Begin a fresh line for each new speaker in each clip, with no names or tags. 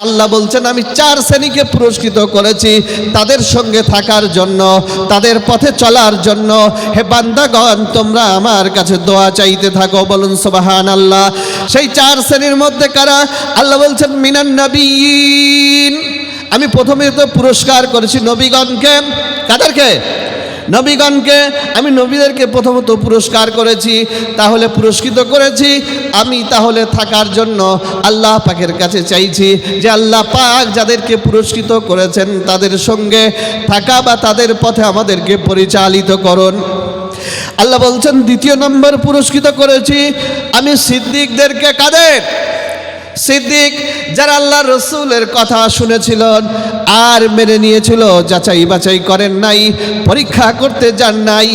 আল্লাহ বলছেন আমি 4 শ্রেণীকে পুরস্কৃত করেছি তাদের সঙ্গে থাকার জন্য, তাদের পথে চলার জন্য। হে বান্দাগণ, তোমরা আমার কাছে দোয়া চাইতে থাকো, বলুন সুবহানাল্লাহ। সেই 4 শ্রেণীর মধ্যে কারা? আল্লাহ বলছেন মিনান নবিয়্যিন। আমি প্রথমে তো পুরস্কার করেছি নবীগণকে। কাদেরকে? নবীগণকে। আমি নবীদেরকে প্রথমত পুরস্কার করেছি, তাহলে পুরস্কৃত করেছি আমি, তাহলে থাকার জন্য আল্লাহ পাকের কাছে চাইছি যে আল্লাহ পাক যাদেরকে পুরস্কৃত করেছেন তাদের সঙ্গে থাকা বা তাদের পথে আমাদেরকে পরিচালিত করুন। আল্লাহ বলছেন দ্বিতীয় নম্বর পুরস্কৃত করেছি আমি সিদ্দিকদেরকে। কাদের? সিদ্দিক, যারা আল্লাহ রসুলের কথা শুনেছিলেন আর মেনে নিয়েছিল, যাচাই বাছাই করেন নাই, পরীক্ষা করতে যান নাই,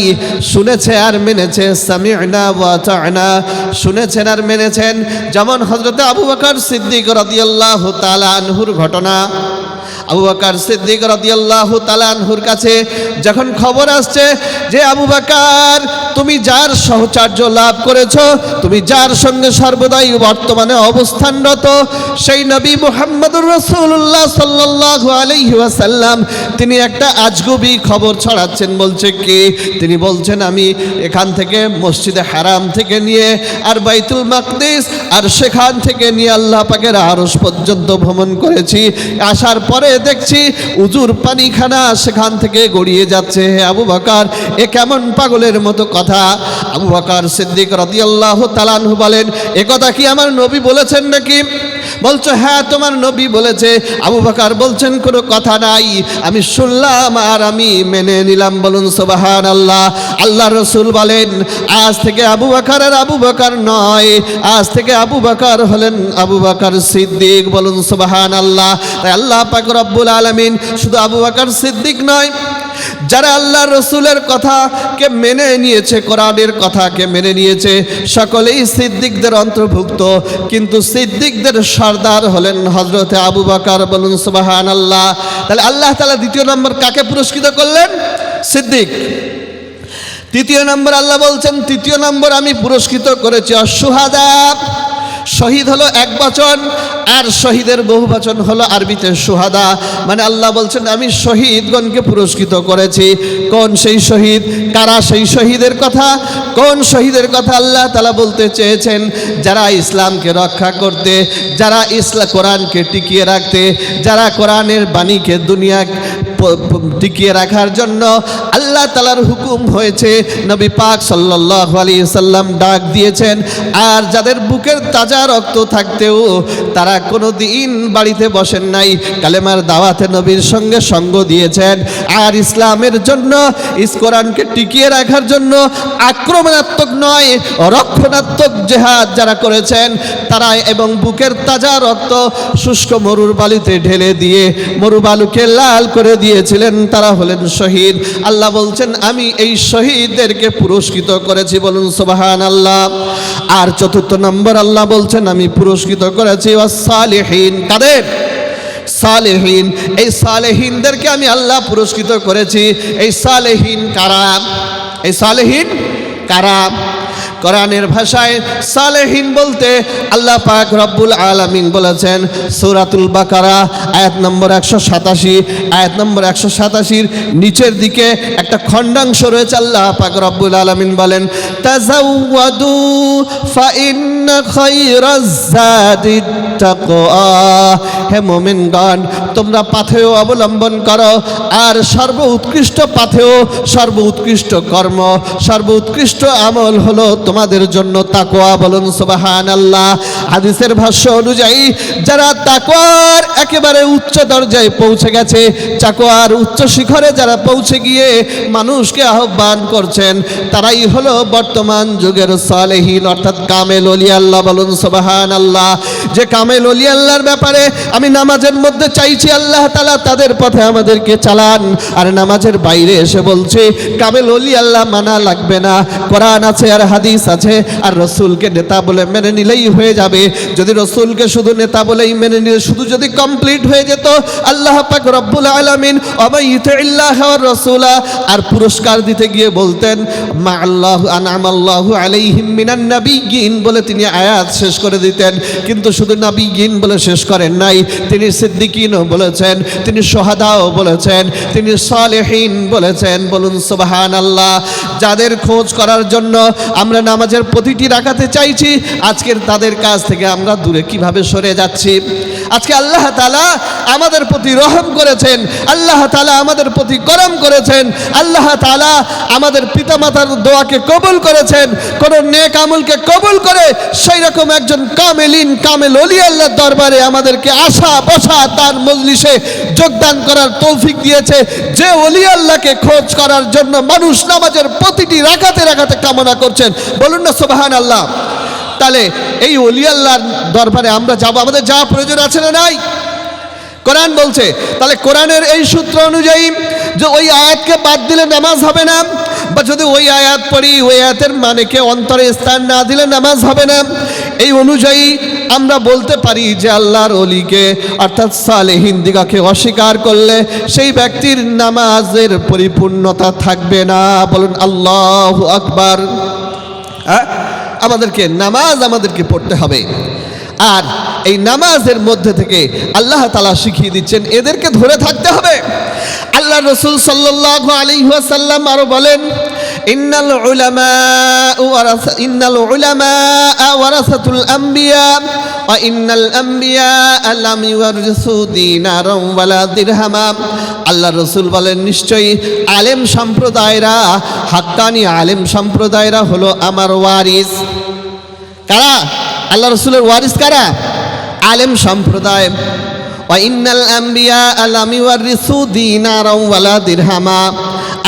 শুনেছে আর মেনেছে। সামি'না ওয়া আতা'না, শুনেছেন আর মেনেছেন। যেমন হযরত আবু বকর সিদ্দিক রাদিয়াল্লাহু তাআলা আনহুর ঘটনা। আবু বকর সিদ্দিক রাদিয়াল্লাহু তাআলা আনহুর কাছে যখন খবর আসছে যে আবু বকর, তুমি যার সহচর্য লাভ করেছো, তুমি যার সঙ্গে সর্বদাই বর্তমানে অবস্থানরত, সেই নবী মুহাম্মদুর রাসূলুল্লাহ সাল্লাল্লাহু আলাইহি ওয়াসাল্লাম, তিনি একটা আজগুবি খবর ছড়াচ্ছেন। বলছে কি? তিনি বলছেন আমি এখান থেকে মসজিদে হারাম থেকে নিয়ে আর বাইতুল মাকদিস আর সেখান থেকে নিয়ে আল্লাহ পাকের আরশ পর্যন্ত ভ্রমণ করেছি। আসার পরে দেখছি উজুর পানিখানা সেখান থেকে গড়িয়ে যাচ্ছে। হে আবু বকর, এ কেমন পাগলের মতো কথা? আবু বকর সিদ্দিক রাদিয়াল্লাহু তাআলা আনহু বলেন, এ কথা কি আমার নবী বলেছেন নাকি? বলছো হ্যাঁ তোমার নবী বলেছে। আবু বকর বলছেন কোনো কথা নাই, আমি শুনলাম আর আমি মেনে নিলাম। বলুন সুবহানাল্লাহ। আল্লাহ রসুল বলেন আজ থেকে আবু বকর আর আবু বকর নয়, আজ থেকে আবু বকর হলেন আবু বকর সিদ্দিক। বলুন সুবহানাল্লাহ। তাই আল্লাহ পাক রব্বুল আলামিন শুধু আবু বকর সিদ্দিক নয়, যারা আল্লাহ রসুলের কথাকে মেনে নিয়েছে, কোরআনের কথাকে মেনে নিয়েছে, সকলেই সিদ্দিকদের অন্তর্ভুক্ত। কিন্তু সিদ্দিকদের সর্দার হলেন হযরতে আবু বকর। বলুন সুবহানাল্লাহ। তাহলে আল্লাহ তাআলা দ্বিতীয় নম্বর কাকে পুরস্কৃত করলেন? সিদ্দিক। তৃতীয় নম্বর আল্লাহ বলছেন তৃতীয় নম্বর আমি পুরস্কৃত করেছি আশ-শুহাদা। শহীদ হলো এক বচন, আর শহীদের বহু বচন হলো আরবিতে শুহাদা। মানে আল্লাহ বলছেন আমি শহীদগণকে পুরস্কৃত করেছি। কোন সেই শহীদ? কারা সেই শহীদের কথা? কোন শহীদের কথা আল্লাহ তাআলা বলতে চেয়েছেন? যারা ইসলামকে রক্ষা করতে, যারা কোরআনকে টিকিয়ে রাখতে, যারা কোরআনের বাণীকে দুনিয়া টিকিয়ে রাখার জন্য আল্লাহ তাআলার হুকুম হয়েছে, নবী পাক সাল্লাল্লাহু আলাইহি সাল্লাম ডাক দিয়েছেন। আর যাদের বুকের তাজা রক্ত থাকতেও তারা কোনো দিন বাড়িতে বসেন নাই, কালেমার দাওয়াতে নবীর সঙ্গে সঙ্গ দিয়েছেন। আর ইসলামের জন্য, কোরআনকে টিকিয়ে রাখার জন্য আক্রমণাত্মক নয়, রক্ষণাত্মক জিহাদ যারা করেছেন তারা, এবং বুকের তাজা রক্ত শুষ্ক মরুর বালিতে ঢেলে দিয়ে মরুবালুকে লাল করে দিয়েছিলেন, তারা হলেন শহীদ। আল্লাহ বলছেন আমি এই শহীদদেরকে পুরস্কৃত করেছি। বলুন সুবহানাল্লাহ। আর চতুর্থ নম্বর আল্লাহ বলছেন আমি পুরস্কৃত করেছি ওয়াস-সালিহিন। কাদের? সালেহীন। এই সালেহীনদেরকে আমি আল্লাহ পুরস্কৃত করেছি। এই সালেহীন কারা? এই সালেহীন কারা? কোরআনের ভাষায় সালেহীন বলতে আল্লাহ পাক রব্বুল আলামিন বলেছেন সূরাতুল বাকারা আয়াত নম্বর 187, আয়াত নম্বর 187 নিচের দিকে একটা খণ্ডাংশ রয়েছে। আল্লাহ পাক রব্বুল আলামিন বলেন তাযাওয়াদু ফা ইন্না খায়রাজ যাদিত তাকওয়া। হে মুমিনগণ, তোমরা পাথেয় অবলম্বন করো, আর সর্বোৎকৃষ্ট পাথেয়, সর্বোৎকৃষ্ট কর্ম, সর্বোৎকৃষ্ট আমল হলো তোমাদের জন্য তাকওয়া। বলুন সুবহানাল্লাহ। হাদিসের ভাষ্য অনুযায়ী যারা তাকওয়ার একেবারে উচ্চ দরজায় পৌঁছে গেছে, তাকওয়ার উচ্চ শিখরে যারা পৌঁছে গিয়ে মানুষকে আহ্বান করছেন, তারাই হলো বর্তমান যুগের সালেহীন, অর্থাৎ কামেল ওলি আল্লাহ। বলুন সুবহানাল্লাহ। যে কামেল ওলি আল্লাহর ব্যাপারে আমি নামাজের মধ্যে চাইছি আল্লাহ তাআলা তাদের পথে আমাদেরকে চালান, আর নামাজের বাইরে এসে বলছে কামেল ওলি আল্লাহ মানা লাগবে না, কোরআন আছে আর হাদিস হাদিস আছে, আর রসুলকে নেতা বলে মেনে নিলেই হয়ে যাবে। যদি রসুলকে শুধু নেতা বলেই মেনে নিলে শুধু যদি কমপ্লিট হয়ে যেত, আল্লাহ পাক রব্বুল আলামিন ওয়া ইউতিল্লাহ ওয়ার রাসূলা আর পুরস্কার দিতে গিয়ে বলতেন মা আল্লাহু আনআমাল্লাহু আলাইহিম মিনান নাবিয়্যিন বলে তিনি আয়াত শেষ করে দিতেন। কিন্তু শুধু নাবিয়্যিন বলে শেষ করেন নাই, তিনি সিদ্দিকিনও বলেছেন, তিনি শুহাদাও বলেছেন, তিনি সালেহিন বলেছেন। বলুন সুবহানাল্লাহ। যাদের খোঁজ করার জন্য আমরা নামাজের প্রতিটি রাকাতে চাইছি, আজকের তাদের কাছ থেকে আমরা দূরে কিভাবে সরে যাচ্ছি। আজকে আল্লাহ তাআলা আমাদের প্রতি রহম করেছেন, আল্লাহ তাআলা আমাদের প্রতি করম করেছেন, আল্লাহ তাআলা আমাদের পিতামাতার দোয়াকে কবুল করেছেন। কোন নেক আমলকে কবুল করে সেই রকম একজন কামেল ওলি আল্লাহর দরবারে আমাদেরকে আসা বসা তার মজলিসে যোগদান করার তৌফিক দিয়েছে, যে ওলি আল্লাহকে খোঁজ করার জন্য মানুষ নামাজের প্রতিটি রাকাতে রাকাতে কামনা করছেন। বলুন না সুবহানাল্লাহ। তাহলে এই ওলি আল্লাহর দরবারে আমরা যাব, আমাদের যাওয়া প্রয়োজন আছে না নাই? কোরআন বলছে, তাহলে কোরআনের এই সূত্র অনুযায়ী যে ওই আয়াতকে বাদ দিলে নামাজ হবে না, বা যদি ওই আয়াত পড়ি ওই আয়াতের মানেকে অন্তরে স্থান না দিলে নামাজ হবে না, এই অনুযায়ী আমরা বলতে পারি যে আল্লাহর ওলিকে অর্থাৎ সালেহিন দিগকে অস্বীকার করলে সেই ব্যক্তির নামাজের পরিপূর্ণতা থাকবে না। বলুন আল্লাহু আকবার। আমাদেরকে পড়তে হবে, আর এই নামাজের মধ্যে থেকে আল্লাহ তাআলা শিখিয়ে দিচ্ছেন এদেরকে ধরে থাকতে হবে। আল্লাহ রাসূল সাল্লাল্লাহু আলাইহি ওয়াসাল্লাম আরো বলেন, ইন্নাল উলামা ওয়ারাসাতুল আম্বিয়া ওয়া ইন্নাল আম্বিয়া লাম ইওয়ারিসু দিনারাও ওয়ালা দিরহামা। আল্লাহ রাসূল বলেন, নিশ্চয়ই আলেম সম্প্রদায়রা, হাক্কানি আলেম সম্প্রদায়রা হলো আমার ওয়ারিস। কারা? আল্লাহ রাসূলের ওয়ারিস কারা? আলেম সম্প্রদায়। ওয়া ইন্নাল আম্বিয়া লাম ইওয়ারিসু দিনারাও ওয়ালা দিরহামা।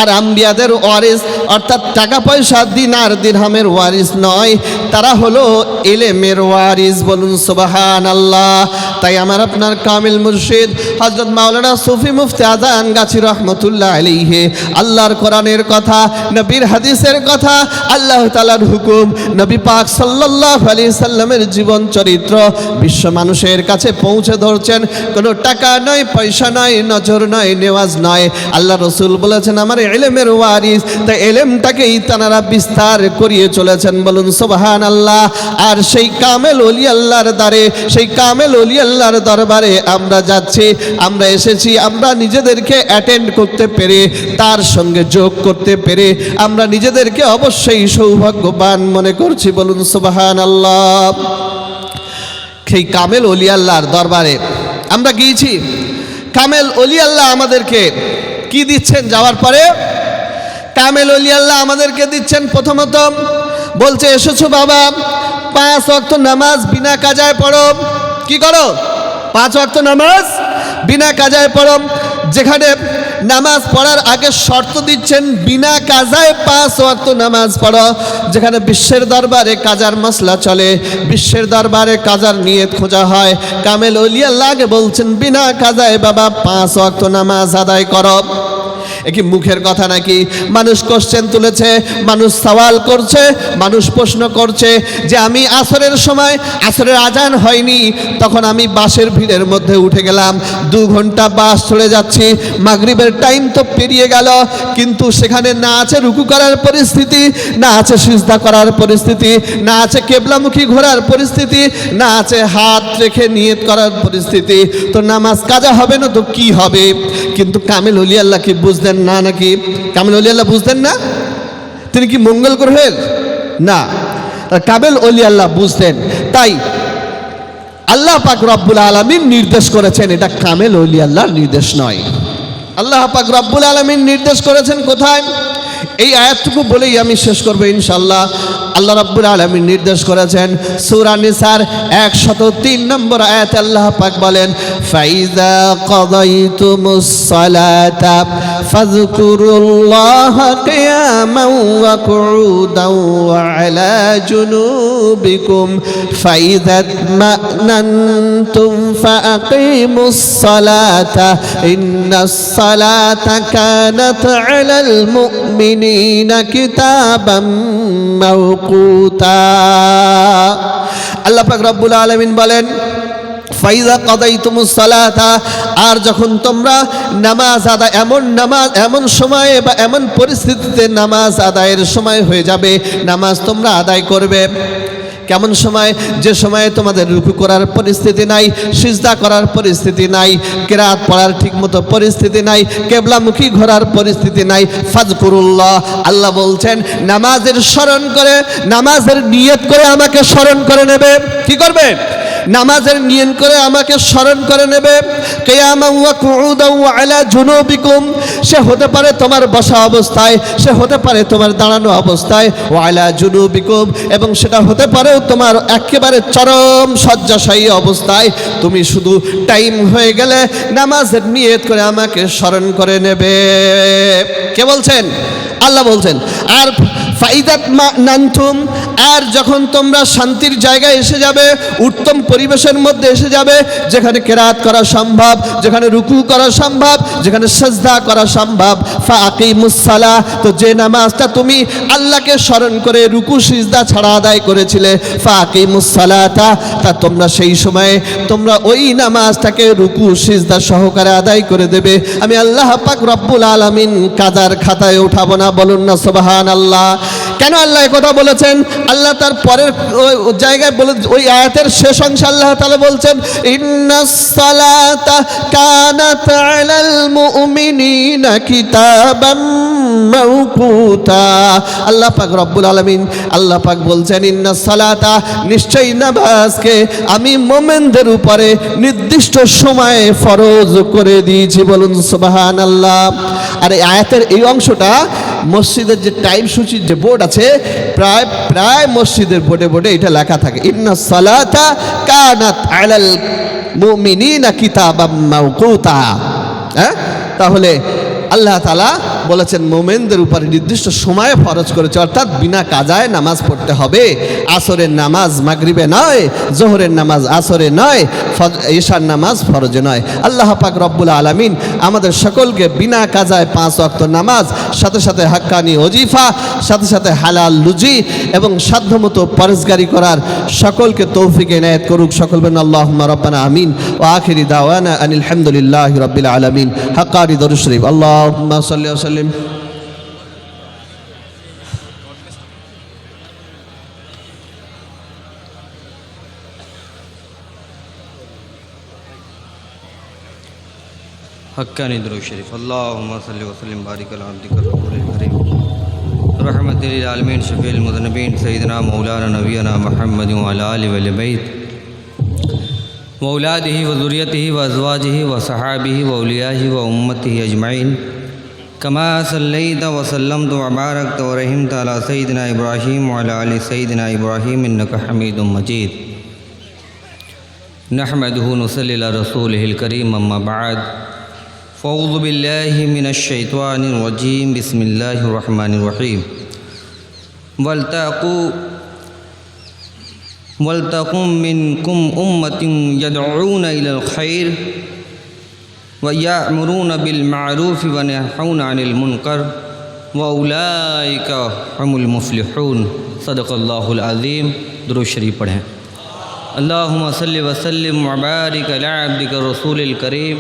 আর আম্বিয়াদের ওয়ারিস অর্থাৎ টাকা পয়সা দিনার দিরহামের ওয়ারিস নয়, তারা হলো ইলমের ওয়ারিস। বলুন সুবহানাল্লাহ। তাই আমার আপনার কামিল মুর্শিদ হযরত মাওলানা সুফি মুফতি আযান গাছি রহমাতুল্লাহ আলাইহি আল্লাহর কোরআনের কথা, নবীর হাদিসের কথা, আল্লাহ তাআলার হুকুম, নবী পাক সাল্লাল্লাহু আলাইহি সাল্লামের জীবন চরিত্র বিশ্ব মানুষের কাছে পৌঁছে ধরছেন। কোনো টাকা নয়, পয়সা নয়, নজর নয়, নেওয়াজ নয়। আল্লাহ রাসূল বলেছেন আমার ইলমের ওয়ারিস, তাই ইলমটাকেই তারা বিস্তার করিয়ে চলেছেন। বলুন সুবহানাল্লাহ। আর সেই কামেল ওলি আল্লাহর দ্বারে, সেই কামেল ওলি আল্লাহর দরবারে আমরা যাচ্ছি, আমরা এসেছি, আমরা নিজেদেরকে অ্যাটেন্ড করতে পেরে, তার সঙ্গে যোগ করতে পেরে আমরা নিজেদেরকে অবশ্যই সৌভাগ্যবান মনে করছি। বলুন সুবহানাল্লাহ। সেই কামেল ওলি আল্লাহর দরবারে আমরা গিয়েছি। কামেল ওলি আল্লাহ আমাদেরকে কি দিচ্ছেন যাওয়ার পরে? কামেল ওলি আল্লাহ আমাদেরকে দিচ্ছেন প্রথমত বলছে, এসেছো বাবা 5 ওয়াক্ত নামাজ বিনা কাজায় পড়ো। কি করো? 5 ওয়াক্ত নামাজ বিনা কাজায় পড়ো। যেখানে নামাজ পড়ার আগে শর্ত দিচ্ছেন বিনা কাজায় 5 ওয়াক্ত নামাজ পড়ো। যেখানে বিশ্বের দরবারে কাজার মসলা চলে, বিশ্বের দরবারে কাজার নিয়ত খোঁজা হয়, কামেল ওলি আল্লাহকে বলছেন বিনা কাজায় বাবা 5 ওয়াক্ত নামাজ আদায় করো। কি মুখের কথা নাকি? মানুষ কোশ্চেন তুলেছে, মানুষ সওয়াল করছে, মানুষ প্রশ্ন করছে যে আমি আসরের সময়, আসরের আজান হয়নি, তখন আমি বাসের ভিড়ের মধ্যে উঠে গেলাম, 2 ঘন্টা বাস চলে যাচ্ছি, মাগরিবের টাইম তো পেরিয়ে গেল, কিন্তু সেখানে না আছে রুকু করার পরিস্থিতি, না আছে সিজদা করার পরিস্থিতি, না আছে কেবলামুখী ঘোরার পরিস্থিতি, না আছে হাত রেখে নিয়ত করার পরিস্থিতি, তো নামাজ কাজা হবে না তো কি হবে? কিন্তু কামেল ওলি আল্লাহ কি বুঝলেন না নাকি? কামেল ওলি আল্লাহ বুঝতেন না? তিনি কি মঙ্গল গ্রহের? না, কামেল ওলি আল্লাহ বুঝতেন। তাই আল্লাহ পাক রব্বুল আলামিন নির্দেশ করেছেন, এটা কামেল ওলি আল্লাহর নির্দেশ নয়। আল্লাহ পাক রব্বুল আলামিন নির্দেশ করেছেন কোথায়? এই আয়াতটুকু বলেই আমি শেষ করবো ইনশাআল্লাহ। আল্লাহ রাব্বুল আলামিন নির্দেশ করেছেন সূরা নিসার 103 নম্বর আয়াতে আল্লাহ পাক বলেন, ফাইজা কাদাইতুমুস সালাতা ফাযকুরুল্লাহা কিয়ামান ওয়া কুউদান ওয়া আলা জুনুবিকুম ফাইযা তামান্নানতুম ফাআকিমুস সালাতা ইন্নাস সালাতা কানাত আলাল মুমিনিনা কিতাবাম মাওকুতা। আল্লাহ পাক রব্বুল আলামিন বলেন, ফাইজা কাদাইতুমুস সালাতা, আর যখন তোমরা নামাজ আদায়, এমন সময়ে বা এমন পরিস্থিতিতে নামাজ আদায়ের সময় হয়ে যাবে, নামাজ তোমরা আদায় করবে। কেমন সময়? যে সময়ে তোমাদের রুকু করার পরিস্থিতি নাই, সিজদা করার পরিস্থিতি নাই, কিরাত পড়ার ঠিকমতো পরিস্থিতি নাই, কেবলামুখী ঘোরার পরিস্থিতি নাই। ফাযকুরুল্লাহ, আল্লাহ বলছেন নামাজের স্মরণ করে, নামাজের নিয়ত করে আমাকে স্মরণ করে নেবে। কি করবে? নামাজের নিয়ত করে আমাকে স্মরণ করে নেবে। কিয়ামান ওয়া কুউদান ওয়া আলা জুনুবিকুম, সে হতে পারে তোমার বসা অবস্থায়, সে হতে পারে তোমার দাঁড়ানো অবস্থায়, ওয়া আলা জুনুবিকুম, এবং সেটা হতে পারেও তোমার একেবারে চরম শয্যাশায়ী অবস্থায়। তুমি শুধু টাইম হয়ে গেলে নামাজের নিয়ত করে আমাকে স্মরণ করে নেবে। কে বলছেন? আল্লাহ বলছেন। আর ফাইদা তামান্নানতুম, আর যখন তোমরা শান্তির জায়গায় এসে যাবে, উত্তম পরিবেশের মধ্যে এসে যাবে, যেখানে কেরাত করা সম্ভব, যেখানে রুকু করা সম্ভব, যেখানে সাজদা করা সম্ভব, ফাআকিমুস সালাহ, তো যে নামাজটা তুমি আল্লাহকে স্মরণ করে রুকু সিজদা ছাড়া আদায় করেছিলে, ফাআকিমুস সালাতা, তা তোমরা সেই সময়ে তোমরা ওই নামাজটাকে রুকু সিজদা সহকারে আদায় করে দেবে। আমি আল্লাহ পাক রব্বুল আলামিন কাজার খাতায় উঠাবো না। বলুন না সুবহানাল্লাহ। কেন আল্লাহ কথা বলেছেন? আল্লাহ তার পরের জায়গায় বলে, ওই আয়াতের শেষ অংশে আল্লাহ তাআলা বলছেন, ইন্নাস সালাতা কানাত আলাল মুমিনিনা কিতাবাম মাওকুতা। আল্লাহ পাক রব্বুল আলামিন, আল্লাহ পাক বলছেন, ইন্নাস সালাতা, নিশ্চয়ই নামাজকে আমি মুমিনদের উপরে নির্দিষ্ট সময়ে ফরজ করে দিয়েছি। বলুন সুবহানাল্লাহ। আর এই আয়াতের এই অংশটা মসজিদের যে টাইম সূচির যে বোর্ড আছে, প্রায় মসজিদের বোর্ডে এটা লেখা থাকে, ইন্নাস সালাতা কানাত আলাল মুমিনিনা কিতাবাম মাওকুতা। হ্যাঁ, তাহলে আল্লাহ তাআলা বলেছেন মুমিনদের উপরে নির্দিষ্ট সময়ে ফরজ করেছে, অর্থাৎ বিনা কাজায় নামাজ পড়তে হবে। আসরের নামাজ মাগরিবে নয়, জোহরের নামাজ আসরে নয়, ঈশার নামাজ ফরজে নয়। আল্লাহ পাক রব্বুল আলামিন আমাদের সকলকে বিনা কাজায় 5 ওয়াক্ত নামাজ, সাথে সাথে হাক্কানি ওজিফা, সাথে সাথে হালাল লুজি এবং সাধ্যমতো পরহেজগারি করার সকলকে তৌফিক এনায়েত করুক। সকল বলেন আল্লাহুম্মা রাব্বানা আমিন। ওয়া আখিরি দাওয়ানা আনিল হামদুলিল্লাহি রাব্বিল আলামিন। হাক্কানি দরুদ শরীফ। আল্লাহুম্মা সাল্লি ওয়া সাল্লিম।
हक्कानी दुरूद शरीफ। अल्लाहुम्मा सल्लि व सल्लिम बारिक अला अब्दिका रसूलिल करीम रहमतिल लिल आलमीन शफील मुज़न्निबीन सय्यिदना मौलाना नबियना मुहम्मद व अला आलिहि वल बैत व औलादिहि व ज़ुर्रियतिहि व अज़वाजिहि व सहाबिहि व औलियाहि व उम्मतिहि अजमईन कमा सल्लैता व सल्लमता व बारकता व रहिमता अला सय्यिदिना इब्राहीम व अला आलि सय्यिदिना इब्राहीम इन्नका हमीदुम मजीद। नहमदुहु व नुसल्ली अला रसूलिहिल करीम अम्मा बाद। फ़अऊज़ु बिल्लाहि मिनश शैतानिर रजीम। बिस्मिल्लाहिर रहमानिर रहीम। वल्तकुम मिनकुम उम्मतुन यदऊना इलल खैर व यामुरूना बिल मारूफ व यनहौना अनिल मुनकर व उलाइका हुमुल मुफ्लिहून। सदक़ल्लाहुल अज़ीम। दुरूद शरीफ पढ़ें। अल्लाहुम्मा सल्लि व सल्लिम व बारिक अला अब्दिका रसूलिल करीम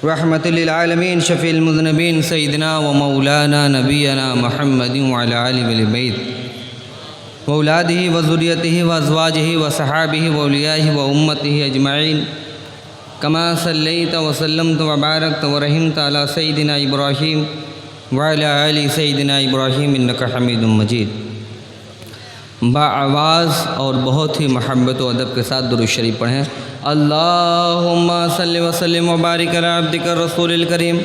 रहमतिल लिल आलमीन शफील मुज़न्निबीन सय्यिदना व मौलाना नबियना मुहम्मदिन व अला आलिहि वल बैत व औलादिहि व ज़ुर्रियतिहि व अज़वाजिहि व सहाबिहि व औलियाहि व उम्मतिहि अजमईन कमा सल्लैता व सल्लमता व बारकता व रहिमता अला सय्यिदिना इब्राहीम व अला आलि सय्यिदिना इब्राहीम इन्नका हमीदुम मजीद। बाआवाज़ और बहुत ही महब्बत व अदब के साथ दुरूद शरीफ पढ़ें। अल्लाहुम्मा सल्लि व सल्लिम व बारिक अला अब्दिका रसूलिल करीम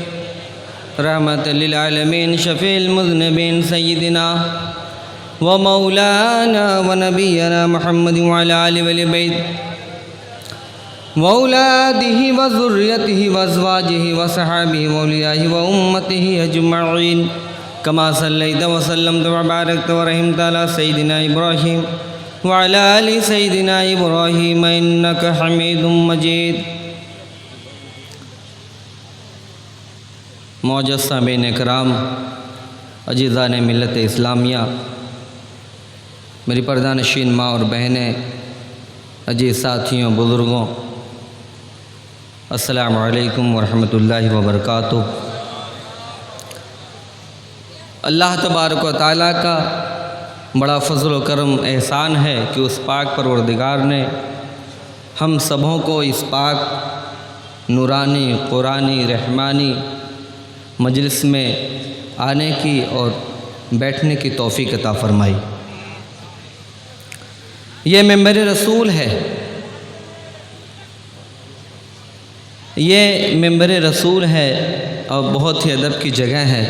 रहमतल लिल आलमीन शफील मुज़न्निबीन सय्यिदिना व मौलाना व नबियना मुहम्मद व अला आलिहि वल बैत وأولاده وذريته وأزواجه وصحابه وأوليائه وأمته أجمعين كما صليت وسلمت وباركت ورحمت على سيدنا إبراهيم وعلى آل سيدنا إبراهيم إنك حميد مجيد۔ معزز سامعین کرام، عزیزان ملت اسلامیہ، میری پردہ نشین ماں اور بہنیں، عزیز ساتھیوں، بزرگوں، السلام علیکم ورحمۃ اللہ وبرکاتہ۔ اللہ تبارک و تعالیٰ کا بڑا فضل و کرم احسان ہے کہ اس پاک پروردگار نے ہم سبوں کو اس پاک نورانی قرآنی رحمانی مجلس میں آنے کی اور بیٹھنے کی توفیق عطا فرمائی۔ یہ ممبر رسول ہے، یہ ممبر رسول ہے اور بہت ہی ادب کی جگہ ہے۔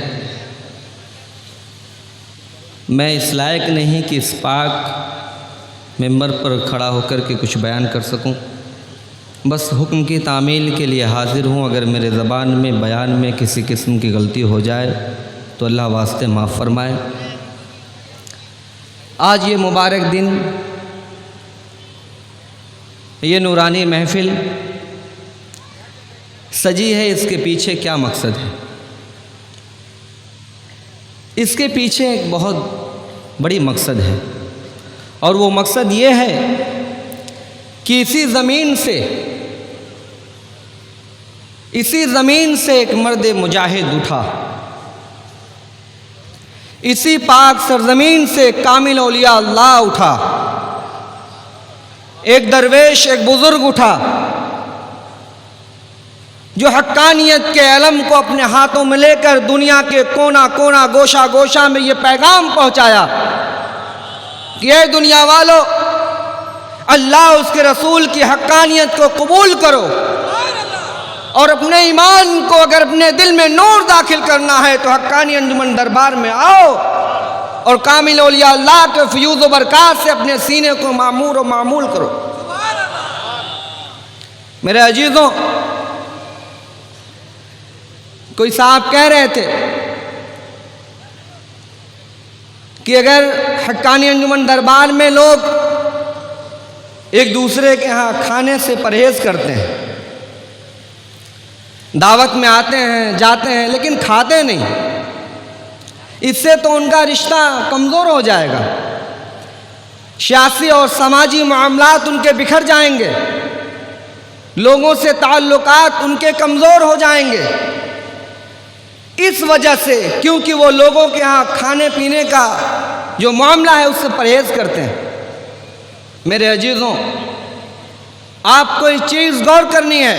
میں اس لائق نہیں کہ اس پاک ممبر پر کھڑا ہو کر کے کچھ بیان کر سکوں، بس حکم کی تعمیل کے لیے حاضر ہوں۔ اگر میرے زبان میں بیان میں کسی قسم کی غلطی ہو جائے تو اللہ واسطے معاف فرمائے۔ آج یہ مبارک دن، یہ نورانی محفل سجی ہے، اس کے پیچھے کیا مقصد ہے؟ اس کے پیچھے ایک بہت بڑی مقصد ہے، اور وہ مقصد یہ ہے کہ اسی زمین سے ایک مرد مجاہد اٹھا، اسی پاک سرزمین سے کامل اولیاء اللہ اٹھا، ایک درویش، ایک بزرگ اٹھا جو حقانیت کے علم کو اپنے ہاتھوں میں لے کر دنیا کے کونا کونا گوشہ گوشہ میں یہ پیغام پہنچایا کہ اے دنیا والو، اللہ اس کے رسول کی حقانیت کو قبول کرو، اور اپنے ایمان کو اگر اپنے دل میں نور داخل کرنا ہے تو حقانی انجمن دربار میں آؤ اور کامل اولیاء اللہ کے فیوز و برکات سے اپنے سینے کو معمور و معمول کرو۔ میرے عزیزوں، کوئی صاحب کہہ رہے تھے کہ اگر حقانی انجمن دربار میں لوگ ایک دوسرے کے ہاں کھانے سے پرہیز کرتے ہیں، دعوت میں آتے ہیں جاتے ہیں لیکن کھاتے نہیں، اس سے تو ان کا رشتہ کمزور ہو جائے گا، سیاسی اور سماجی معاملات ان کے بکھر جائیں گے، لوگوں سے تعلقات ان کے کمزور ہو جائیں گے۔ اس وجہ سے کیونکہ وہ لوگوں کے ہاں کھانے پینے کا جو معاملہ ہے اس سے پرہیز کرتے ہیں۔ میرے عزیزوں، آپ کو ایک چیز غور کرنی ہے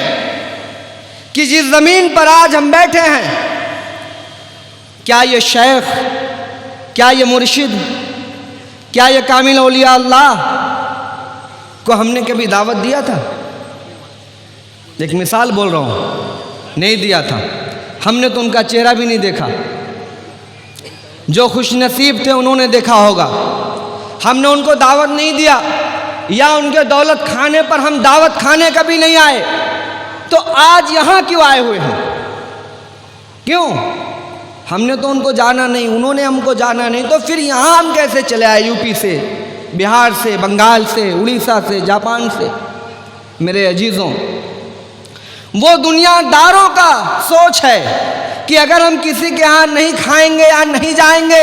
کہ جس زمین پر آج ہم بیٹھے ہیں، کیا یہ شیخ، کیا یہ مرشد، کیا یہ کامل اولیاء اللہ کو ہم نے کبھی دعوت دیا تھا؟ ایک مثال بول رہا ہوں، نہیں دیا تھا۔ ہم نے تو ان کا چہرہ بھی نہیں دیکھا، جو خوش نصیب تھے انہوں نے دیکھا ہوگا۔ ہم نے ان کو دعوت نہیں دیا، یا ان کے دولت کھانے پر ہم دعوت کھانے کبھی نہیں آئے، تو آج یہاں کیوں آئے ہوئے ہیں؟ کیوں؟ ہم نے تو ان کو جانا نہیں، انہوں نے ہم کو جانا نہیں، تو پھر یہاں ہم کیسے چلے آئے؟ یو پی سے، بہار سے، بنگال سے، اڑیسہ سے، جاپان سے۔ میرے عزیزوں، وہ دنیا داروں کا سوچ ہے کہ اگر ہم کسی کے ہاں نہیں کھائیں گے یا نہیں جائیں گے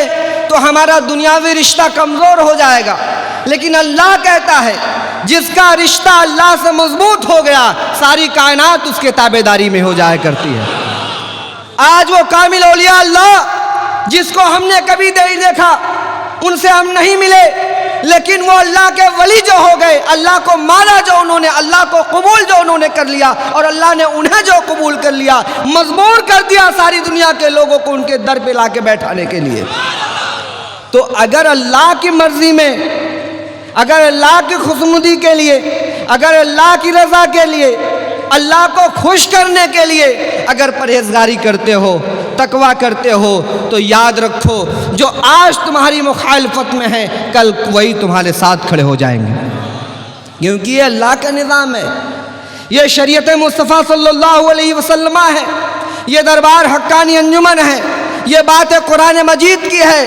تو ہمارا دنیاوی رشتہ کمزور ہو جائے گا، لیکن اللہ کہتا ہے جس کا رشتہ اللہ سے مضبوط ہو گیا، ساری کائنات اس کے تابعداری میں ہو جایا کرتی ہے۔ آج وہ کامل اولیاء اللہ جس کو ہم نے کبھی نہیں دیکھا، ان سے ہم نہیں ملے، لیکن وہ اللہ کے ولی جو ہو گئے، اللہ کو مانا جو انہوں نے، اللہ کو قبول جو انہوں نے کر لیا، اور اللہ نے انہیں جو قبول کر لیا، مجبور کر دیا ساری دنیا کے لوگوں کو ان کے در پہ لا کے بیٹھانے کے لیے۔ تو اگر اللہ کی مرضی میں، اگر اللہ کی خوشنودی کے لیے، اگر اللہ کی رضا کے لیے، اللہ کو خوش کرنے کے لیے اگر پرہیزگاری کرتے ہو، تقویٰ کرتے ہو، تو یاد رکھو جو آج تمہاری مخالفت میں ہے، کل وہی تمہارے ساتھ کھڑے ہو جائیں گے، کیونکہ یہ اللہ کا نظام ہے۔
یہ شریعت مصطفیٰ صلی اللہ علیہ وسلم ہے، یہ دربار حقانی انجمن ہے، یہ بات قرآن مجید کی ہے۔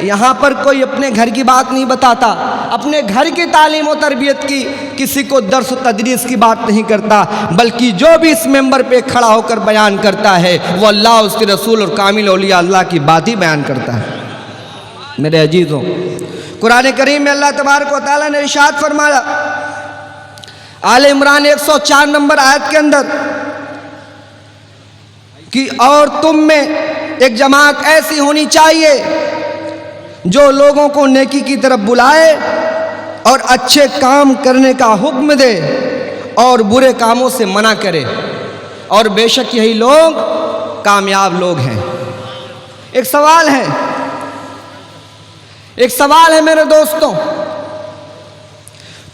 یہاں پر کوئی اپنے گھر کی بات نہیں بتاتا، اپنے گھر کی تعلیم و تربیت کی، کسی کو درس و تدریس کی بات نہیں کرتا، بلکہ جو بھی اس ممبر پہ کھڑا ہو کر بیان کرتا ہے وہ اللہ، اس کے رسول اور کامل اولیاء اللہ کی بات ہی بیان کرتا ہے۔ میرے عزیزوں، قرآن کریم میں اللہ تبارک و تعالیٰ نے ارشاد فرمایا آل عمران 104 نمبر آیت کے اندر کہ اور تم میں ایک جماعت ایسی ہونی چاہیے جو لوگوں کو نیکی کی طرف بلائے اور اچھے کام کرنے کا حکم دے اور برے کاموں سے منع کرے، اور بے شک یہی لوگ کامیاب لوگ ہیں۔ ایک سوال ہے میرے دوستوں،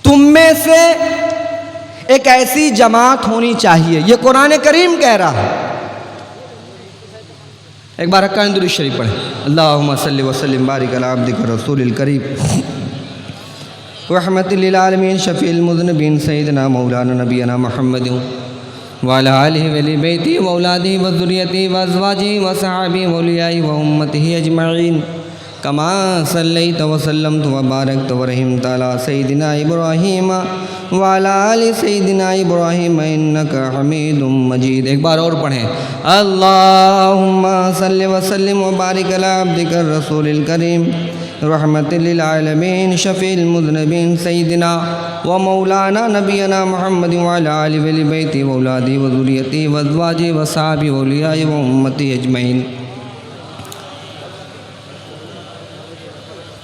تم میں سے ایک ایسی جماعت ہونی چاہیے، یہ قرآن کریم کہہ رہا ہے۔ ایک بار حقانی درود شریف پڑھیں، اللہم صلی وسلم بارک علی عبدک الرسول الکریم رحمت للعالمین شفیع المذنبین سیدنا مولانا نبینا محمد وعلی آلہ وعلی بیتہ واولادہ وذریتہ وازواجہ وصحابہ واولیاء وامتہ اجمعین کما صلیت وسلمت وبارکت ورحمت علی سیدنا ابراہیم وعلی آل سیدنا ابراہیم انک حمید مجید۔ ایک بار اور پڑھیں، اللہم صلی وسلم وبارک علی عبدک الرسول الکریم رحمت للعالمین شفیع المذنبین سیدنا و مولانا نبینا محمد وعلی آلہ وعلی بیتہ واولادہ وذریتہ وازواجہ وصحابہ واولیاء وامتہ اجمعین۔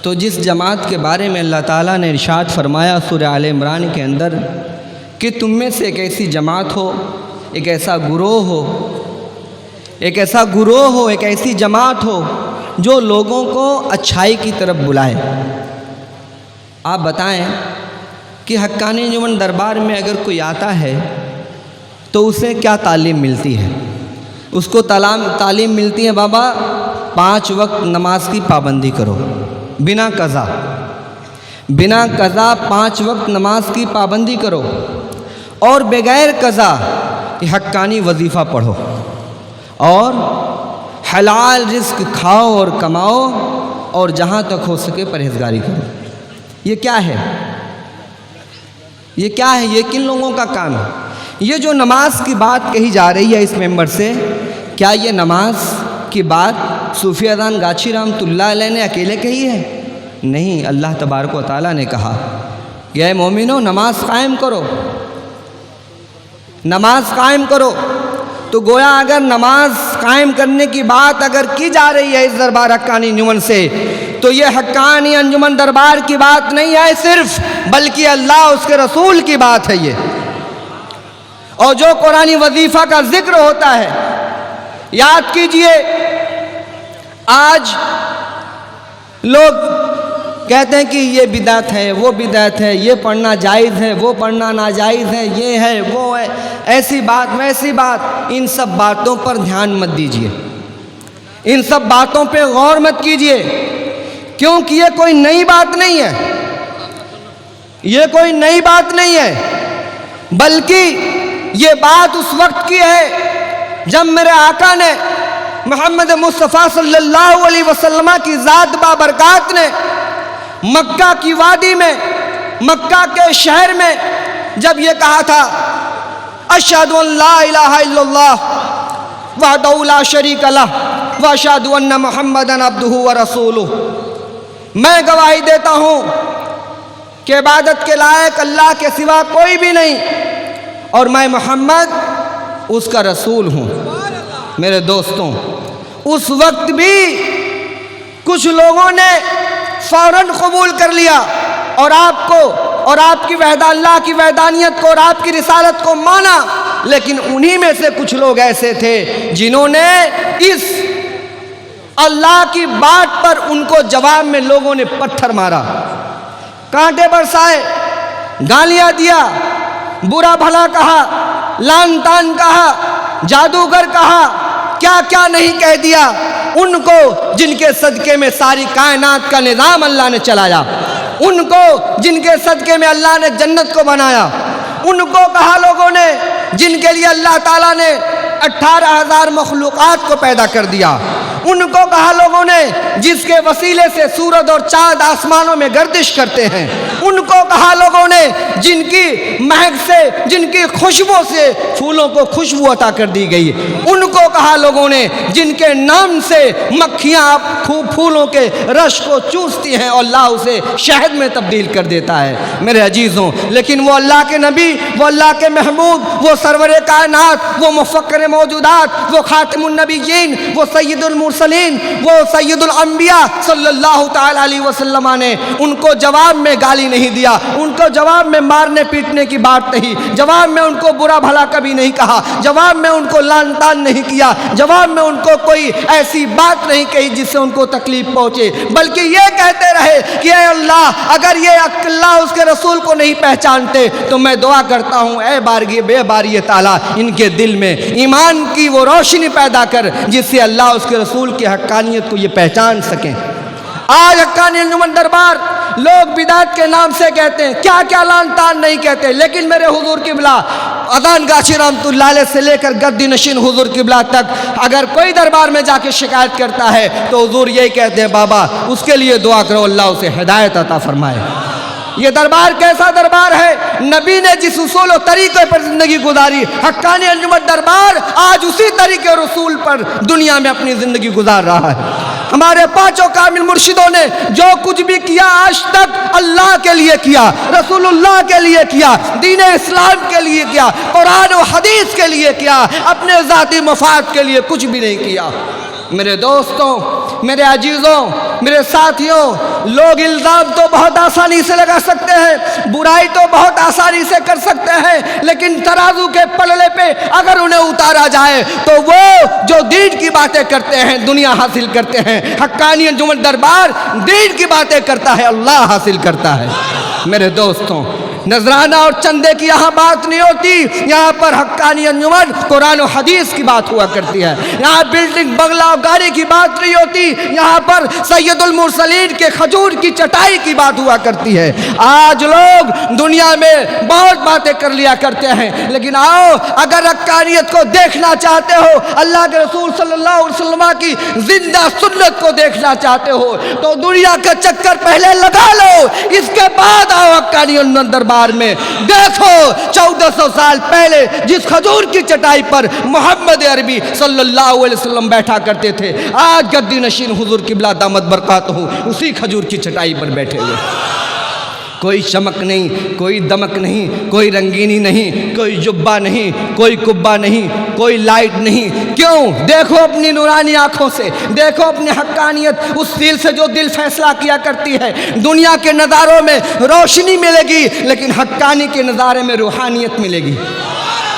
تو جس جماعت کے بارے میں اللہ تعالیٰ نے ارشاد فرمایا سورہ آل عمران کے اندر کہ تم میں سے ایک ایسی جماعت ہو، ایک ایسا گروہ ہو، ایک ایسی جماعت ہو جو لوگوں کو اچھائی کی طرف بلائے۔ آپ بتائیں کہ حقانی انجمن دربار میں اگر کوئی آتا ہے تو اسے کیا تعلیم ملتی ہے؟ اس کو تعلیم ملتی ہے بابا 5 وقت نماز کی پابندی کرو، بنا قضا 5 وقت نماز کی پابندی کرو، اور بغیر قضا حقانی وظیفہ پڑھو، اور حلال رزق کھاؤ اور کماؤ، اور جہاں تک ہو سکے پرہیزگاری کرو۔ یہ کیا ہے؟ یہ کن لوگوں کا کام ہے؟ یہ جو نماز کی بات کہی جا رہی ہے اس ممبر سے، کیا یہ نماز کی بات صوفی اذان گاچھی رحمۃ اللہ علیہ نے اکیلے کہی ہے؟ نہیں، اللہ تبارک و تعالیٰ نے کہا کہ اے مومنو نماز قائم کرو۔ تو گویا اگر نماز قائم کرنے کی بات اگر کی جا رہی ہے اس دربار حقانی انجمن سے، تو یہ حقانی انجمن دربار کی بات نہیں ہے صرف، بلکہ اللہ اس کے رسول کی بات ہے یہ۔ اور جو قرآنی وظیفہ کا ذکر ہوتا ہے، یاد کیجئے آج لوگ کہتے ہیں کہ یہ بدعت ہے، وہ بدعت ہے، یہ پڑھنا جائز ہے، وہ پڑھنا ناجائز ہے، یہ ہے، وہ ہے، ایسی بات ویسی بات۔ ان سب باتوں پر دھیان مت دیجیے، ان سب باتوں پہ غور مت کیجیے، کیونکہ یہ کوئی نئی بات نہیں ہے، بلکہ یہ بات اس وقت کی ہے جب میرے آقا نے محمد مصطفیٰ صلی اللہ علیہ وسلم کی ذات بابرکات نے مکہ کی وادی میں، مکہ کے شہر میں جب یہ کہا تھا اشہد ان لا الہ الا اللہ وحدہ لا شریک لہ واشہد ان محمدًا عبدہ ورسولہ، میں گواہی دیتا ہوں کہ عبادت کے لائق اللہ کے سوا کوئی بھی نہیں، اور میں محمد اس کا رسول ہوں۔ میرے دوستوں، اس وقت بھی کچھ لوگوں نے فوراً قبول کر لیا اور آپ کو اور آپ کی اللہ کی وحدانیت کو اور آپ کی رسالت کو مانا، لیکن انہی میں سے کچھ لوگ ایسے تھے جنہوں نے اس اللہ کی بات پر ان کو جواب میں لوگوں نے پتھر مارا، کانٹے برسائے، گالیاں دیا، برا بھلا کہا، لعن طعن کہا، جادوگر کہا، کیا کیا نہیں کہہ دیا ان کو جن کے صدقے میں ساری کائنات کا نظام اللہ نے چلایا، ان کو جن کے صدقے میں اللہ نے جنت کو بنایا، ان کو کہا لوگوں نے جن کے لیے اللہ تعالیٰ نے 18,000 مخلوقات کو پیدا کر دیا، ان کو کہا لوگوں نے جس کے وسیلے سے سورج اور چاند آسمانوں میں گردش کرتے ہیں، ان کو کہا لوگوں نے جن کی مہک سے، جن کی خوشبو سے پھولوں کو خوشبو عطا کر دی گئی، ان کو کہا لوگوں نے جن کے نام سے مکھیاں پھولوں کے رس کو چوستی ہیں اور اللہ اسے شہد میں تبدیل کر دیتا ہے۔ میرے عزیزوں، لیکن وہ اللہ کے نبی، وہ اللہ کے محبوب، وہ سرور کائنات، وہ مفکر موجودات، وہ خاتم النبیین، وہ سید المرسلین، وہ سید الانبیاء صلی اللہ تعالی علیہ وسلم نے ان کو جواب میں گالی نہیں دیا، ان کو جواب میں مارنے پیٹنے کی بات نہیں، جواب میں ان کو برا بھلا کبھی نہیں کہا، جواب میں ان کو لعن طعن نہیں کیا، جواب میں ان کو کوئی ایسی بات نہیں کہی جس سے ان کو تکلیف پہنچے، بلکہ یہ کہتے رہے کہ اے اللہ، اگر یہ اللہ اس کے رسول کو نہیں پہچانتے تو میں دعا کرتا ہوں اے باری تعالیٰ ان کے دل میں ایمان کی وہ روشنی پیدا کر جس سے اللہ اس کے رسول کی حقانیت کو یہ پہچان سکیں۔ آج حقانی انجمن دربار لوگ بدعت کے نام سے کہتے ہیں، کیا کیا لعن طعن نہیں کہتے، لیکن میرے حضور قبلہ اذان گاچھی رحمۃ اللہ علیہ سے لے کر گدی نشین حضور قبلہ تک اگر کوئی دربار میں جا کے شکایت کرتا ہے تو حضور یہی کہتے ہیں بابا اس کے لیے دعا کرو اللہ اسے ہدایت عطا فرمائے۔ یہ دربار کیسا دربار ہے؟ نبی نے جس اصول و طریقے پر زندگی گزاری، حقانی انجمن دربار آج اسی طریقے اور اصول پر دنیا میں اپنی زندگی گزار رہا ہے۔ ہمارے پانچوں کامل مرشدوں نے جو کچھ بھی کیا آج تک اللہ کے لیے کیا، رسول اللہ کے لیے کیا، دین اسلام کے لیے کیا، قرآن و حدیث کے لیے کیا، اپنے ذاتی مفاد کے لیے کچھ بھی نہیں کیا۔ میرے دوستوں، میرے عزیزوں، میرے ساتھیوں، لوگ الزام تو بہت آسانی سے لگا سکتے ہیں، برائی تو بہت آسانی سے کر سکتے ہیں، لیکن ترازو کے پلڑے پہ اگر انہیں اتارا جائے تو وہ جو دین کی باتیں کرتے ہیں دنیا حاصل کرتے ہیں۔ حقانی انجمن دربار دین کی باتیں کرتا ہے، اللہ حاصل کرتا ہے۔ میرے دوستوں، نذرانہ اور چندے کی یہاں بات نہیں ہوتی، یہاں پر حقانی انجمن قرآن و حدیث کی بات ہوا کرتی ہے۔ یہاں بلڈنگ بنگلہ اور گاڑی کی بات نہیں ہوتی، یہاں پر سید المرسلین کے کھجور کی چٹائی کی بات ہوا کرتی ہے۔ آج لوگ دنیا میں بہت باتیں کر لیا کرتے ہیں، لیکن آؤ اگر حقانیت کو دیکھنا چاہتے ہو، اللہ کے رسول صلی اللہ علیہ وسلم کی زندہ سنت کو دیکھنا چاہتے ہو تو دنیا کا چکر پہلے لگا لو، اس کے بعد آؤ حقانی انجمن دربار میں دیکھو 1400 سال پہلے جس کھجور کی چٹائی پر محمد عربی صلی اللہ علیہ وسلم بیٹھا کرتے تھے، آج گدی نشین حضور قبلہ دامت برکاتہ اسی کھجور کی چٹائی پر بیٹھے ہوئے۔ کوئی چمک نہیں، کوئی دمک نہیں، کوئی رنگینی نہیں، کوئی جبہ نہیں، کوئی کبہ نہیں، کوئی لائٹ نہیں۔ کیوں؟ دیکھو اپنی نورانی آنکھوں سے، دیکھو اپنی حقانیت، اس دل سے جو دل فیصلہ کیا کرتی ہے۔ دنیا کے نظاروں میں روشنی ملے گی لیکن حقانی کے نظارے میں روحانیت ملے گی،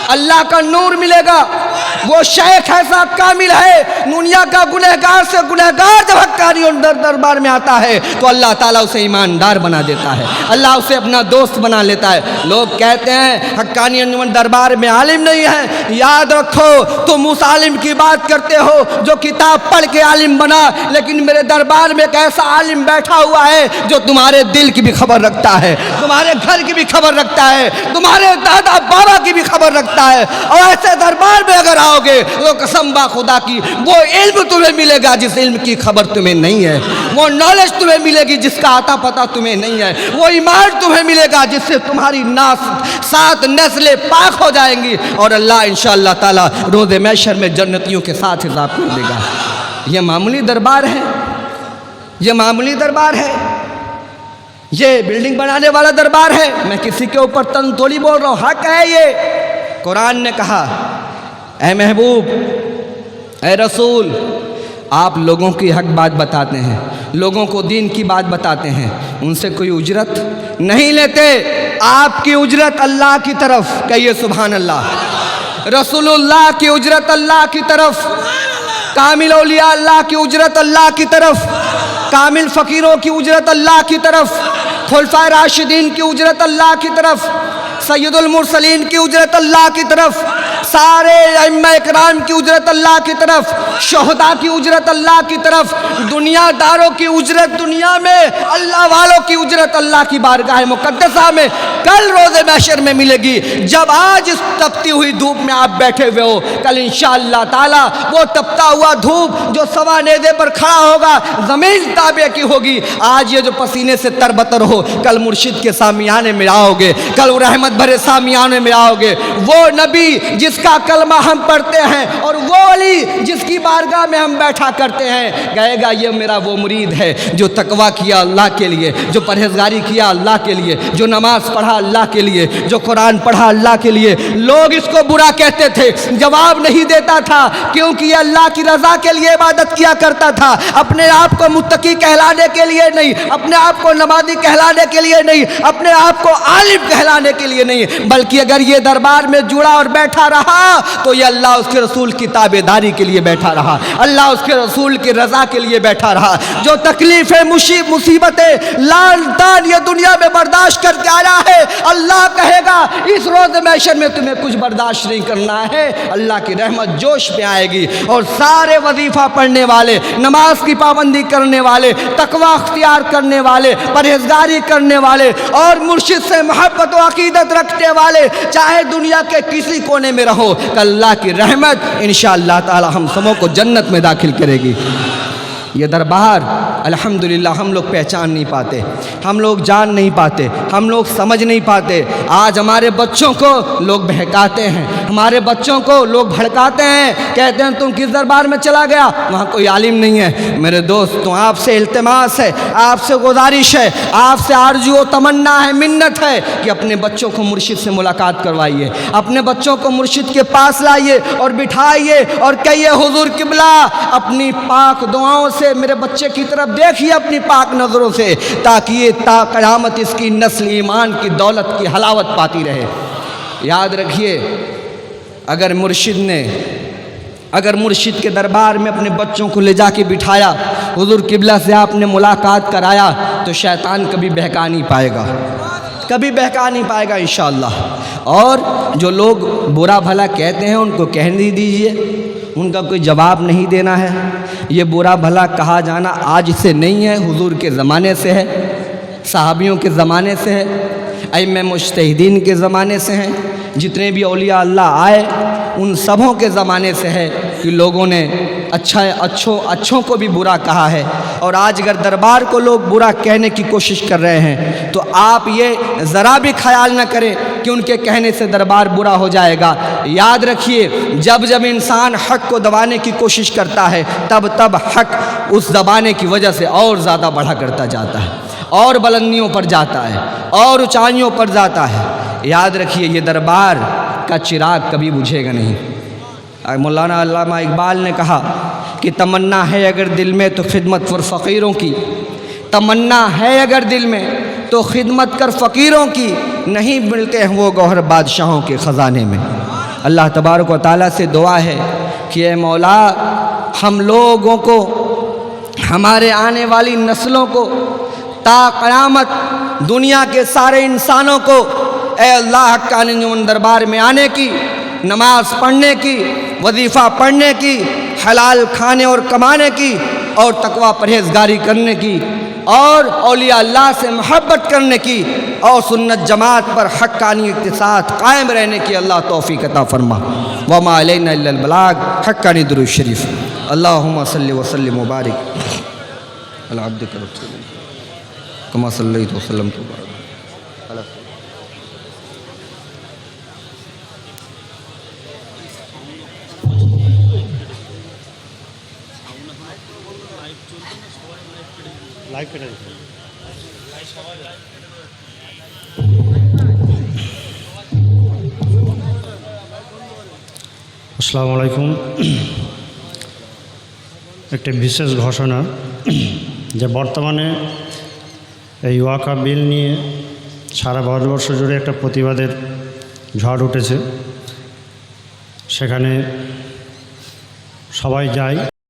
اللہ کا نور ملے گا۔ وہ شیخ ایسا کامل ہے، دنیا کا گنہگار سے گنہگار جب حقانی دربار میں آتا ہے تو اللہ تعالیٰ اسے ایماندار بنا دیتا ہے، اللہ اسے اپنا دوست بنا لیتا ہے۔ لوگ کہتے ہیں حقانی انجمن دربار میں عالم نہیں ہے، یاد رکھو تم اس عالم کی بات کرتے ہو جو کتاب پڑھ کے عالم بنا، لیکن میرے دربار میں ایک ایسا عالم بیٹھا ہوا ہے جو تمہارے دل کی بھی خبر رکھتا ہے، تمہارے گھر کی بھی خبر رکھتا ہے، تمہارے دادا بابا کی بھی خبر رکھتا ہے۔ اور ایسے دربار میں اگر آؤ گے تو قسم با خدا کی وہ علم تمہیں ملے گا جس علم کی خبر تمہیں نہیں ہے، وہ نالج تمہیں ملے گی جس کا عطا پتہ تمہیں نہیں ہے، وہ ایمان تمہیں ملے گا جس سے تمہاری 7 نسلیں پاک ہو جائیں گی اور اللہ انشاءاللہ تعالی روز محشر میں جنتیوں کے ساتھ حساب کر دے گا۔ یہ معمولی دربار ہے، یہ معمولی دربار ہے، یہ بلڈنگ بنانے والا دربار ہے۔ میں کسی کے اوپر تنتولی بول رہا ہوں، حق ہے یہ۔ قرآن نے کہا اے محبوب، اے رسول، آپ لوگوں کی حق بات بتاتے ہیں، لوگوں کو دین کی بات بتاتے ہیں، ان سے کوئی اجرت نہیں لیتے، آپ کی اجرت اللہ کی طرف، کہیے سبحان اللہ، رسول اللہ کی اجرت اللہ کی طرف، کامل اولیاء اللہ کی اجرت اللہ کی طرف، کامل فقیروں کی اجرت اللہ کی طرف، خلفائے راشدین کی اجرت اللہ کی طرف، سید المرسلین کی اجرت اللہ کی طرف، सारे अइम्मा इकराम की उजरत अल्लाह की तरफ, शोहदा की उजरत अल्लाह की तरफ, दुनियादारों की उजरत दुनिया में, अल्लाह वालों की उजरत अल्लाह की बारगाह मुकद्दसा में कल रोज़े महशर में मिलेगी। जब आज इस तपती हुई धूप में आप बैठे हुए हो, कल इंशाअल्लाह ताला वो तपता हुआ धूप जो सवा नेज़े पर खड़ा होगा, ज़मीन ताबे की होगी। आज ये जो पसीने से तरबतर हो, कल मुर्शिद के सामियाने में आओगे, कल रहमत भरे सामियाने में आओगे। वो नबी जिसका कलमा हम पढ़ते हैं और वो अली जिसकी बारगाह में हम बैठा करते हैं, कहेगा ये मेरा वो मुरीद है जो तकवा किया अल्लाह के लिए, जो परहेजगारी किया अल्लाह के लिए, जो नमाज पढ़ा अल्लाह के लिए, जो कुरान पढ़ा अल्लाह के लिए। लोग इसको बुरा कहते थे, जवाब नहीं देता था, क्योंकि ये अल्लाह की रज़ा के लिए इबादत किया करता था, अपने आप को मुत्तकी कहलाने के लिए नहीं, अपने आप को नमाजी कहलाने के लिए नहीं, अपने आप को आलिम कहलाने के लिए नहीं, बल्कि अगर ये दरबार में जुड़ा और बैठा रहा तो ये अल्लाह उसके रसूल की ताबेदारी के लिए बैठा रहा, अल्लाह उसके रसूल की रज़ा के लिए बैठा रहा। जो तकलीफ़ें मुसीबतें लान तान ये दुनिया में बर्दाश्त करके आया है, अल्लाह कहेगा इस रोज़ महशर में तुम्हें कुछ बर्दाश्त नहीं करना है, अल्लाह की रहमत जोश में आएगी। और सारे वजीफ़ा पढ़ने वाले, नमाज की पाबंदी करने वाले, तकवा अख्तियार करने वाले, परहेजगारी करने वाले और मुर्शिद से मोहब्बत व अकीदत रखने वाले, चाहे दुनिया के किसी कोने में रहो, अल्लाह की रहमत इंशाअल्लाह ताला हम सबों को जन्नत में दाखिल करेगी। ये दरबार अल्हम्दुलिल्लाह हम लोग पहचान नहीं पाते, हम लोग जान नहीं पाते, हम लोग समझ नहीं पाते। आज हमारे बच्चों को लोग बहकाते हैं, हमारे बच्चों को लोग भड़काते हैं, कहते हैं तुम किस दरबार में चला गया, वहाँ कोई आलिम नहीं है। मेरे दोस्त, तो आपसे इल्तिमास है, आपसे गुजारिश है, आपसे आरज़ू व तमन्ना है, मिन्नत है कि अपने बच्चों को मुर्शिद से मुलाकात करवाइए, अपने बच्चों को मुर्शिद के पास लाइए और बिठाइए और कहिए हुजूर किबला अपनी पाक दुआओं से मेरे बच्चे की तरफ देखिए, अपनी पाक नज़रों से, ताकि ये ता क़यामत इसकी नस्ल ईमान की दौलत की हलावत पाती रहे। याद रखिए, अगर मुर्शिद के दरबार में अपने बच्चों को ले जाके बिठाया, हुजूर किबला से आपने मुलाकात कराया, तो शैतान कभी बहका नहीं पाएगा, कभी बहका नहीं पाएगा इंशाअल्लाह। और जो लोग बुरा भला कहते हैं उनको कहने दीजिए, उनका कोई जवाब नहीं देना है। ये बुरा भला कहा जाना आज से नहीं है, हुजूर के ज़माने से है, सहाबियों के ज़माने से है, अइम्मा मुज्तहिदीन के ज़माने से हैं, जितने भी औलिया अल्लाह आए उन सबों के ज़माने से है कि लोगों ने अच्छों को भी बुरा कहा है। और आज अगर दरबार को लोग बुरा कहने की कोशिश कर रहे हैं तो आप ये ज़रा भी ख्याल न करें कि उनके कहने से दरबार बुरा हो जाएगा। याद रखिए, जब जब इंसान हक़ को दबाने की कोशिश करता है, तब तब हक़ उस दबाने की वजह से और ज़्यादा बढ़ा करता जाता है, और बुलंदियों पर जाता है, और ऊंचाइयों पर जाता है। याद रखिए, ये दरबार का चिराग कभी बुझेगा नहीं। मौलाना अल्लामा इकबाल ने कहा कि तमन्ना है अगर दिल में तो खिदमत कर फ़कीरों की, तमन्ना है अगर दिल में तो खिदमत कर फ़कीरों की, नहीं मिलते हैं वो गौहर बादशाहों के ख़जाने में। अल्लाह तबारक व तआला से दुआ है कि ए मौला, हम लोगों को, हमारे आने वाली नस्लों को, ता क़यामत दुनिया के सारे इंसानों को ए अल्लाह का दरबार में आने की, नमाज पढ़ने की, वजीफ़ा पढ़ने की, हलाल खाने और कमाने की, और तकवा परहेजगारी करने की, और औलिया अल्लाह से मोहब्बत करने की, और सुन्नत जमात पर हक्कानियत के साथ कायम रहने की अल्लाह तौफीक अता फरमा। वमा अलैना इल्लल बलाग। हक्कानी दुरूद शरीफ। अल्लाहुम्मा सल्लि व सल्लिम व बारिक अला अब्दिका रसूलिका कमा सल्लैत व सल्लमत व बारक।
আসসালামু আলাইকুম। একটি বিশেষ ঘোষণা যে বর্তমানে এই ওয়াকা বিল নিয়ে সারা ভারতবর্ষ জুড়ে একটা প্রতিবাদের ঝড় উঠেছে, সেখানে সবাই যায়।